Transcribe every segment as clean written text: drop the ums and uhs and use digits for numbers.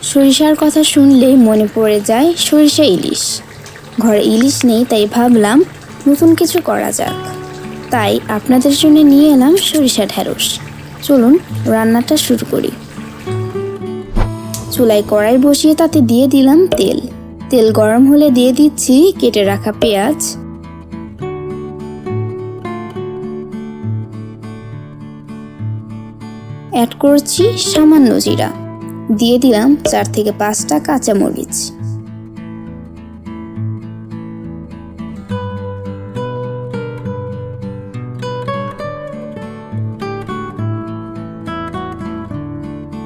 সরিষার কথা শুনলেই মনে পড়ে যায় সরিষা ইলিশ। ঘরে ইলিশ নেই, তাই ভাবলাম নতুন কিছু করা যাক। তাই আপনাদের জন্য নিয়ে এলাম সরিষা ঢেঁড়স। চলুন রান্নাটা শুরু করি। চুলায় কড়াই বসিয়ে তাতে দিয়ে দিলাম তেল। তেল গরম হলে দিয়ে দিচ্ছি কেটে রাখা পেঁয়াজ, অ্যাড করছি সামান্য জিরা, দিয়ে দিলাম 4 থেকে 5টা কাঁচামরিচ।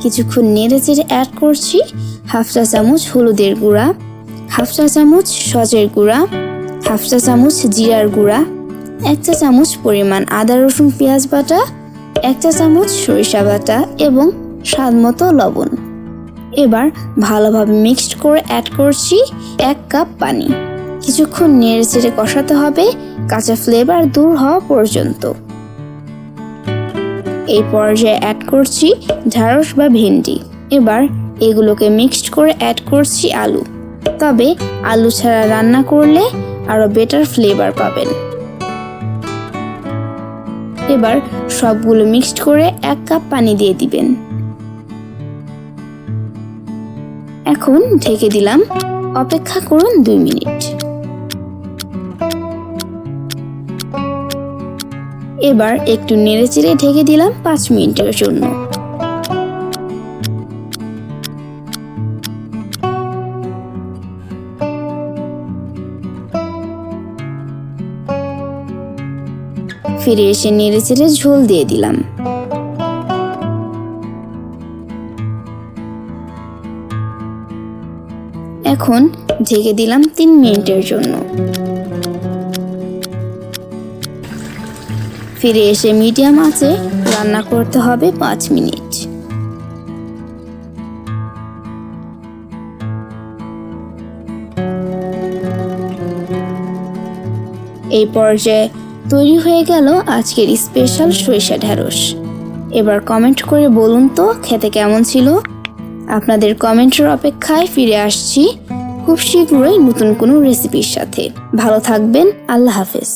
কিছুক্ষণ নেড়ে চেড়ে অ্যাড করছি হাফ চা চামচ হলুদের গুঁড়া, হাফ চা চামচ সজের গুঁড়া, হাফ চা চামচ জিরার গুঁড়া, 1 চা চামচ পরিমাণ আদা রসুন পেঁয়াজ বাটা, 1 চা চামচ সরিষা বাটা এবং স্বাদ মতো লবণ। এবার ভালোভাবে মিক্সড করে অ্যাড করছি 1 কাপ পানি। কিছুক্ষণ নেড়ে চেড়ে কষাতে হবে কাঁচা ফ্লেভার দূর হওয়া পর্যন্ত। এই পর্যায়ে অ্যাড করছি ঢ্যাঁড়স বা ভেন্ডি। এবার এগুলোকে মিক্সড করে অ্যাড করছি আলু। তবে আলু ছাড়া রান্না করলে আরো বেটার ফ্লেভার পাবেন। এবার সবগুলো মিক্সড করে 1 কাপ পানি দিয়ে দিবেন। এখন ঢেকে দিলাম, অপেক্ষা করুন 2 মিনিট। এবার একটু নেড়েচেড়ে ঢেকে দিলাম 5 মিনিটের জন্য। ফিরে এসে নেড়েচেড়ে ঝোল দিয়ে দিলাম। এখন ঢেকে দিলাম 3 মিনিটের জন্য। ফিরে এসে মিডিয়াম আঁচে রান্না করতে হবে 5 মিনিট। এই পর্যায়ে তৈরি হয়ে গেল আজকের স্পেশাল সরিষা ঢেঁড়স। এবার কমেন্ট করে বলুন তো খেতে কেমন ছিল। আপনাদের কমেন্টের অপেক্ষায় ফিরে আসছি খুব শীঘ্রই নতুন কোনো রেসিপির সাথে। ভালো থাকবেন, আল্লাহ হাফেজ।